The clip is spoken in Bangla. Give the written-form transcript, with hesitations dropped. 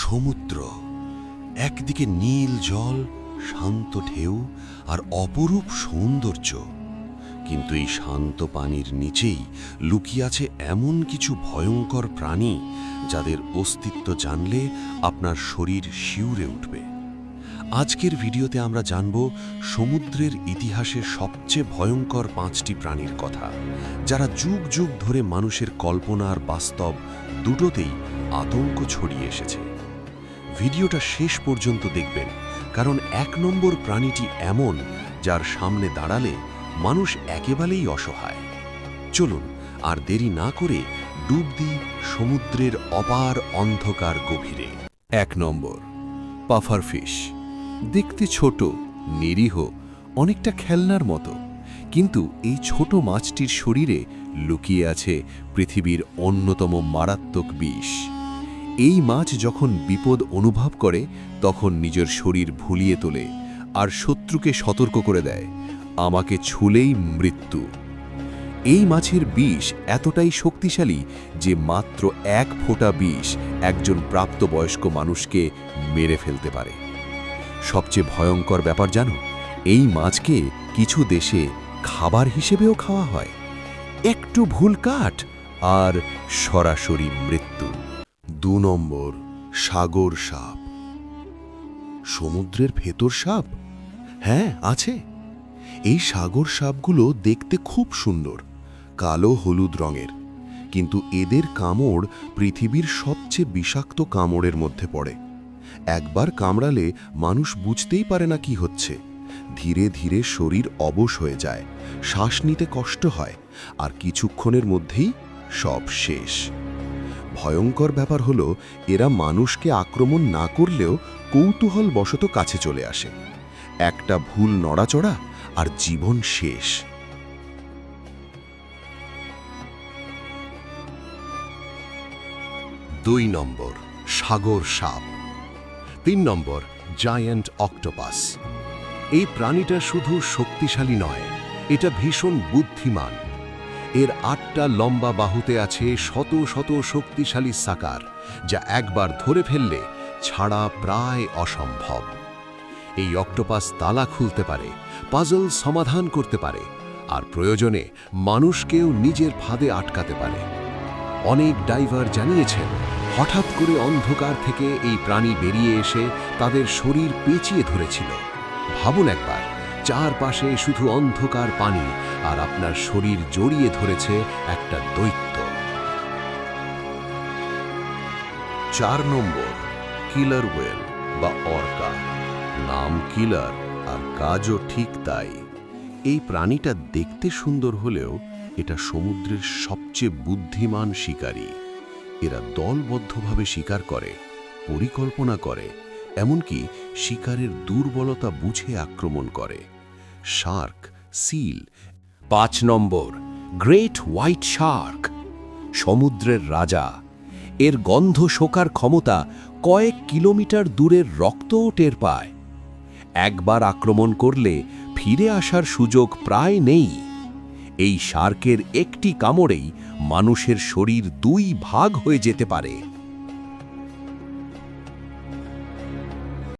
সমুদ্র, একদিকে নীল জল, শান্ত ঢেউ আর অপরূপ সৌন্দর্য, কিন্তু এই শান্ত পানির নিচেই লুকিয়ে আছে এমন কিছু ভয়ঙ্কর প্রাণী যাদের অস্তিত্ব জানলে আপনার শরীর শিউরে উঠবে। আজকের ভিডিওতে আমরা জানব সমুদ্রের ইতিহাসে সবচেয়ে ভয়ঙ্কর 5টি প্রাণীর কথা, যারা যুগ যুগ ধরে মানুষের কল্পনা আর বাস্তব দুটোতেই আতঙ্ক ছড়িয়ে এসেছে। ভিডিওটা শেষ পর্যন্ত দেখবেন, কারণ 1 নম্বর প্রাণীটি এমন যার সামনে দাঁড়ালে মানুষ একেবারেই অসহায়। চলুন আর দেরি না করে ডুব দিই সমুদ্রের অপার অন্ধকার গভীরে। 1 নম্বর, পাফারফিশ। দেখতে ছোট, নিরীহ, অনেকটা খেলনার মতো, কিন্তু এই ছোট মাছটির শরীরে লুকিয়ে আছে পৃথিবীর অন্যতম মারাত্মক বিষ। এই মাছ যখন বিপদ অনুভব করে তখন নিজের শরীর ভুলিয়ে তোলে আর শত্রুকে সতর্ক করে দেয়, আমাকে ছুলেই মৃত্যু। এই মাছের বিষ এতটাই শক্তিশালী যে মাত্র 1 ফোঁটা বিষ একজন প্রাপ্তবয়স্ক মানুষকে মেরে ফেলতে পারে। সবচেয়ে ভয়ঙ্কর ব্যাপার জানো, এই মাছকে কিছু দেশে খাবার হিসেবেও খাওয়া হয়। একটু ভুল কাট আর সরাসরি মৃত্যু। 2 নম্বর, সাগর সাপ। সমুদ্রের ভেতর সাপ? হ্যাঁ, আছে। এই সাগর সাপগুলো দেখতে খুব সুন্দর, কালো হলুদ রঙের, কিন্তু এদের কামড় পৃথিবীর সবচেয়ে বিষাক্ত কামড়ের মধ্যে পড়ে। একবার কামড়ালে মানুষ বুঝতেই পারে না কি হচ্ছে। ধীরে ধীরে শরীর অবশ হয়ে যায়, শ্বাস নিতে কষ্ট হয়, আর কিছুক্ষণের মধ্যেই সব শেষ। ভয়ঙ্কর ব্যাপার হলো, এরা মানুষকে আক্রমণ না করলেও কৌতূহলবশত কাছে চলে আসে। একটা ভুল নড়াচড়া আর জীবন শেষ। 2 নম্বর, সাগর সাপ। 3 নম্বর, জায়ান্ট অক্টোপাস। এই প্রাণীটা শুধু শক্তিশালী নয়, এটা ভীষণ বুদ্ধিমান। এর 8টা লম্বা বাহুতে আছে শত শত শক্তিশালী সাকার, যা একবার ধরে ফেললে ছাড়া প্রায় অসম্ভব। এই অক্টোপাস তালা খুলতে পারে, পাজল সমাধান করতে পারে, আর প্রয়োজনে মানুষকেও নিজের ফাঁদে আটকাতে পারে। অনেক ডাইভার জানিয়েছেন, হঠাৎ করে অন্ধকার থেকে এই প্রাণী বেরিয়ে এসে তাদের শরীর পেঁচিয়ে ধরেছিল। ভাবুন একবার, চারপাশে শুধু অন্ধকার পানি, আর আপনার শরীর জড়িয়ে ধরেছে একটা দৈত্য। 4 নম্বর, কিলার ওয়েল বা অর্কা। নাম কিলার আর কাজও ঠিক তাই। এই প্রাণীটা দেখতে সুন্দর হলেও এটা সমুদ্রের সবচেয়ে বুদ্ধিমান শিকারী। এরা দলবদ্ধভাবে শিকার করে, পরিকল্পনা করে, এমনকি শিকারের দুর্বলতা বুঝে আক্রমণ করে। Shark, seal. 5 নম্বর, গ্রেট হোয়াইট শার্ক। সমুদ্রের রাজা। এর গন্ধ শোকার ক্ষমতা কয়েক কিলোমিটার দূরের রক্তও টের পায়। একবার আক্রমণ করলে ফিরে আসার সুযোগ প্রায় নেই। এই শার্কের একটি কামড়েই মানুষের শরীর 2 ভাগ হয়ে যেতে পারে।